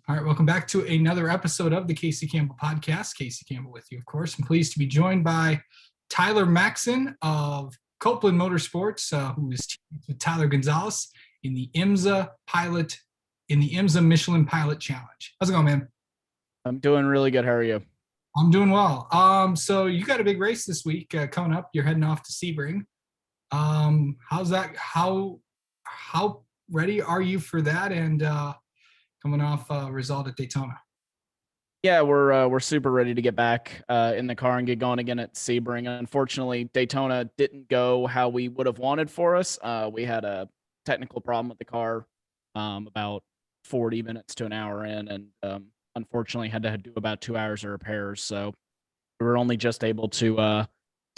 All right, welcome back to another episode of the Casey Campbell Podcast. Casey Campbell with you, of course. I'm pleased to be joined by Tyler Maxson of Copeland Motorsports, who is teamed with Tyler Gonzalez in the IMSA Michelin Pilot Challenge. How's it going, man? I'm doing really good. How are you? I'm doing well. So you got a big race this week coming up. You're heading off to Sebring. How's that? How ready are you for that? And coming off a result at Daytona. Yeah, we're super ready to get back in the car and get going again at Sebring. Unfortunately, Daytona didn't go how we would have wanted for us. We had a technical problem with the car about 40 minutes to an hour in, and unfortunately had to do about 2 hours of repairs. So we were only just able to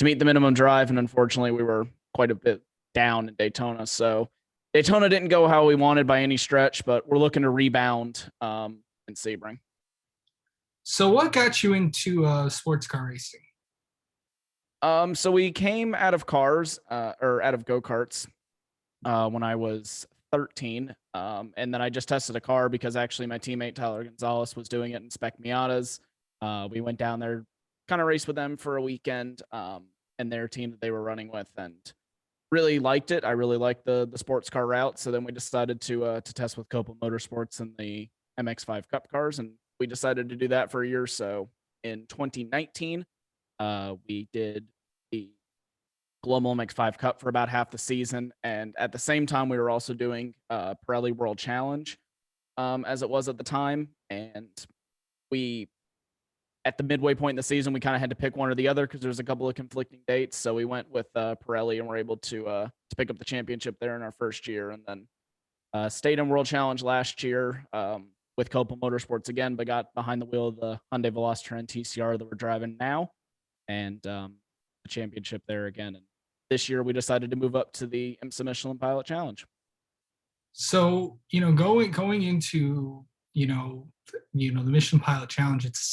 meet the minimum drive, and unfortunately, we were quite a bit down in Daytona. So Daytona didn't go how we wanted by any stretch, but we're looking to rebound in Sebring. So what got you into sports car racing? So we came out of cars or out of go-karts when I was 13. And then I just tested a car because actually my teammate Tyler Gonzalez was doing it in Spec Miatas. We went down there, kind of raced with them for a weekend and their team that they were running with, and really liked it. I really liked the sports car route. So then we decided to test with Copeland Motorsports and the MX5 Cup cars, and we decided to do that for a year or so. In 2019, we did the Global MX5 Cup for about half the season, and at the same time, we were also doing Pirelli World Challenge, as it was at the time. And we, at the midway point in the season, we kind of had to pick one or the other because there's a couple of conflicting dates. So we went with Pirelli, and were able to pick up the championship there in our first year, and then stayed in World Challenge last year with Copeland Motorsports again, but got behind the wheel of the Hyundai Veloster TCR that we're driving now, and the championship there again. And this year we decided to move up to the IMSA Michelin Pilot Challenge. So going into the Michelin Pilot Challenge, it's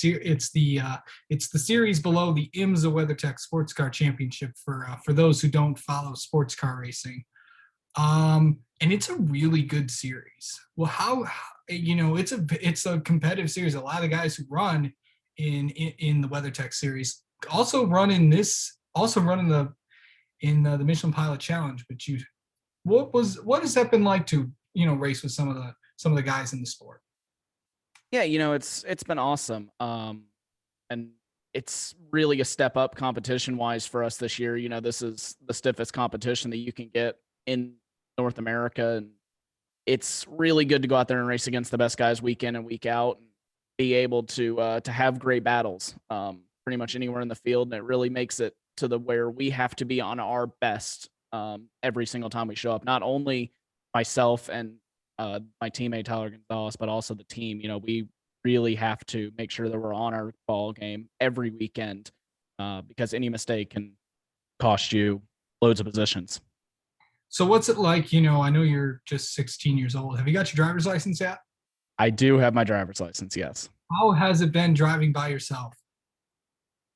the series below the IMSA WeatherTech Sports Car Championship for those who don't follow sports car racing. And it's a really good series. Well, how it's a competitive series. A lot of guys who run in the WeatherTech series also run in the Michelin Pilot Challenge. But what has that been like to race with some of the guys in the sport? Yeah, it's been awesome. And it's really a step up competition wise for us this year. This is the stiffest competition that you can get in North America, and it's really good to go out there and race against the best guys week in and week out, and be able to have great battles pretty much anywhere in the field. And it really makes it to the where we have to be on our best every single time we show up. Not only myself and my teammate Tyler Gonzalez, but also the team. We really have to make sure that we're on our ball game every weekend because any mistake can cost you loads of positions. So what's it like? I know you're just 16 years old. Have you got your driver's license yet? I do have my driver's license, yes. How has it been driving by yourself?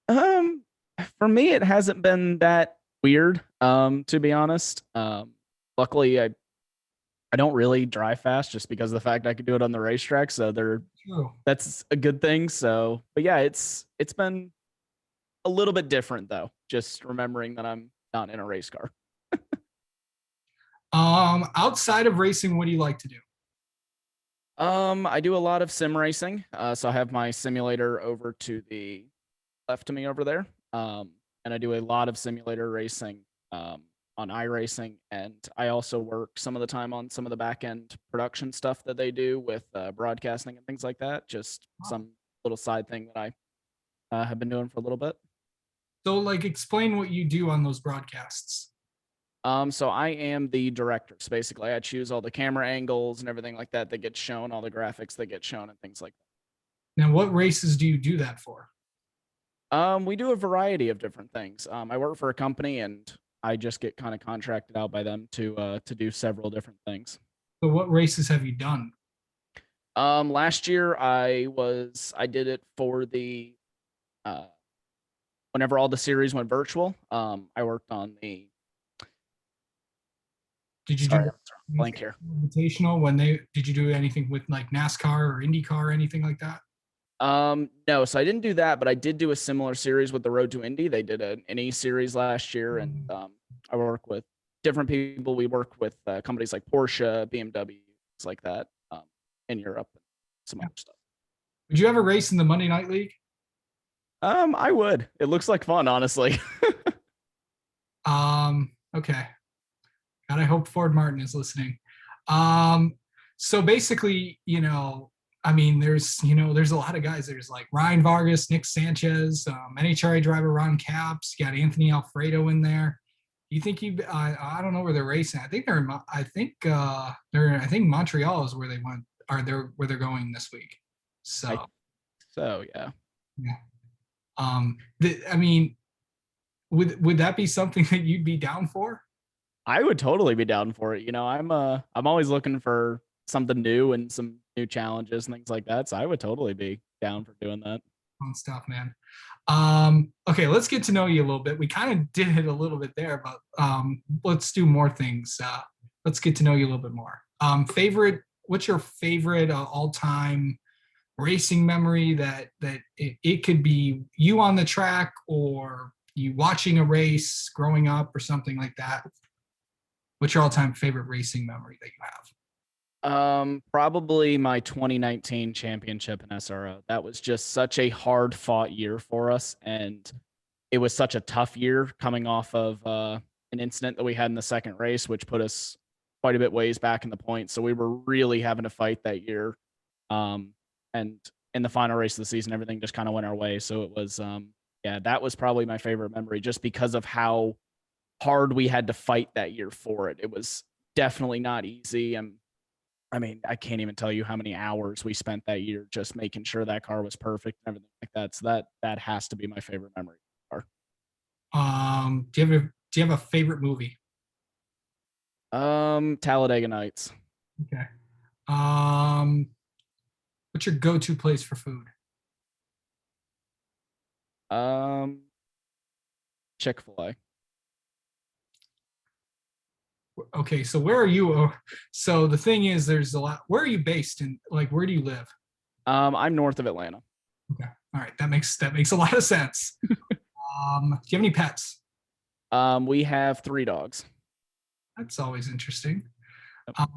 For me, it hasn't been that weird, to be honest. Luckily, I don't really drive fast just because of the fact I could do it on the racetrack. So that's a good thing. So, but yeah, it's been a little bit different though. Just remembering that I'm not in a race car. Outside of racing, what do you like to do? I do a lot of sim racing. So I have my simulator over to the left of me over there. And I do a lot of simulator racing on iRacing, and I also work some of the time on some of the back end production stuff that they do with broadcasting and things like that. Just some little side thing that I have been doing for a little bit. So, explain what you do on those broadcasts. So I am the director. So basically, I choose all the camera angles and everything like that get shown, all the graphics that get shown, and things like that. Now, what races do you do that for? We do a variety of different things. I work for a company, and I just get kind of contracted out by them to do several different things. So, what races have you done? Last year I did it for the whenever all the series went virtual. I worked on the Did you Sorry, do I'm drawing a blank here. invitational when they did you do anything with like NASCAR or IndyCar or anything like that? No, so I didn't do that, but I did do a similar series with the Road to Indy. They did an E series last year, and I work with different people. We work with companies like Porsche, BMW, things like that, in Europe, and some other stuff. Would you ever race in the Monday Night League? I would. It looks like fun, honestly. Okay. God, I hope Ford Martin is listening. Um, so basically, I mean, there's a lot of guys. There's like Ryan Vargas, Nick Sanchez, NHRA driver Ron Capps. You got Anthony Alfredo in there. You think I don't know where they're racing. I think they're in, I think Montreal is where they went, where they're going this week. So, Yeah. yeah. I mean, would that be something that you'd be down for? I would totally be down for it. I'm always looking for something new and some new challenges and things like that. So I would totally be down for doing that. Fun stuff, man. Okay, let's get to know you a little bit. We kind of did it a little bit there, but let's do more things. Let's get to know you a little bit more. What's your favorite all-time racing memory that it could be you on the track or you watching a race growing up or something like that? What's your all-time favorite racing memory that you have? Probably my 2019 championship in SRO. That was just such a hard fought year for us. And it was such a tough year coming off of an incident that we had in the second race, which put us quite a bit ways back in the points. So we were really having to fight that year. And in the final race of the season, everything just kind of went our way. So it was, yeah, that was probably my favorite memory just because of how hard we had to fight that year for it. It was definitely not easy. And I mean, I can't even tell you how many hours we spent that year just making sure that car was perfect and everything like that. So that has to be my favorite memory. Do you have a favorite movie? Talladega Nights. Okay. Um, what's your go-to place for food? Chick-fil-A. Okay, so where are you? So the thing is, there's a lot. Where are you based in? Like, where do you live? I'm north of Atlanta. Okay, all right, that makes a lot of sense. Do you have any pets? We have 3 dogs. That's always interesting. Yep.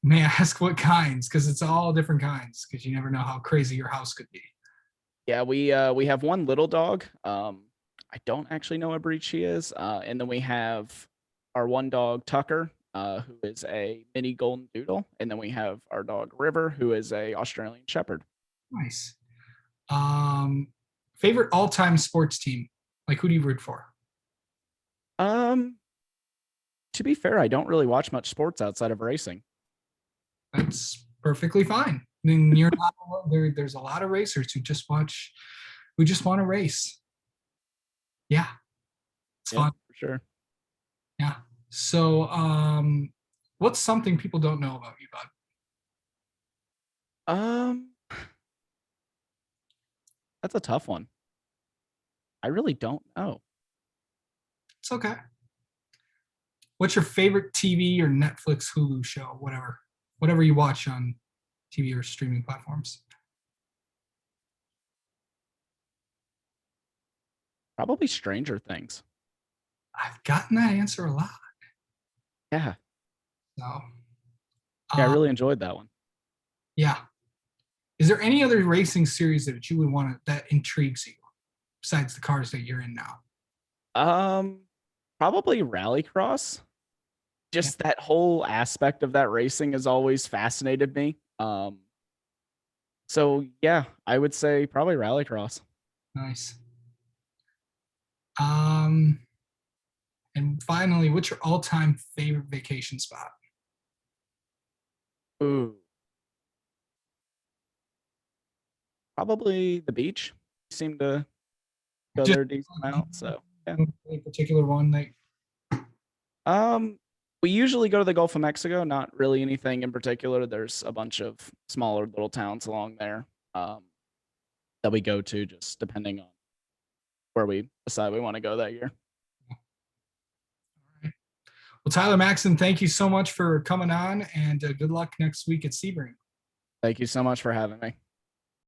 May I ask what kinds? Because it's all different kinds. Because you never know how crazy your house could be. Yeah, we have one little dog. I don't actually know what breed she is. And then we have our one dog Tucker, who is a mini golden doodle, and then we have our dog River, who is a Australian Shepherd. Nice. Um, favorite all-time sports team? Like, who do you root for? Um, to be fair, I don't really watch much sports outside of racing. That's perfectly fine. I mean, you're not there. There's a lot of racers who just want to race. Yeah, it's Yeah, fun. for sure. Yeah. So, what's something people don't know about you, bud? Um, that's a tough one. I really don't know. It's okay. What's your favorite TV or Netflix, Hulu show, whatever you watch on TV or streaming platforms? Probably Stranger Things. I've gotten that answer a lot. Yeah. So, Yeah, I uh, really enjoyed that one. yeah. Is there any other racing series that you would that intrigues you besides the cars that you're in now? Um, Probably Rallycross. Yeah, Just that whole aspect of that racing has always fascinated me. So yeah, I would say probably Rallycross. nice. Um, and finally, what's your all-time favorite vacation spot? Ooh, probably the beach. Seem to go Just there a decent amount. So yeah. any particular one that Um, we usually go to the Gulf of Mexico. Not really anything in particular. There's a bunch of smaller little towns along there that we go to, just depending on where we decide we want to go that year. Well, Tyler Maxson, thank you so much for coming on, and good luck next week at Sebring. Thank you so much for having me.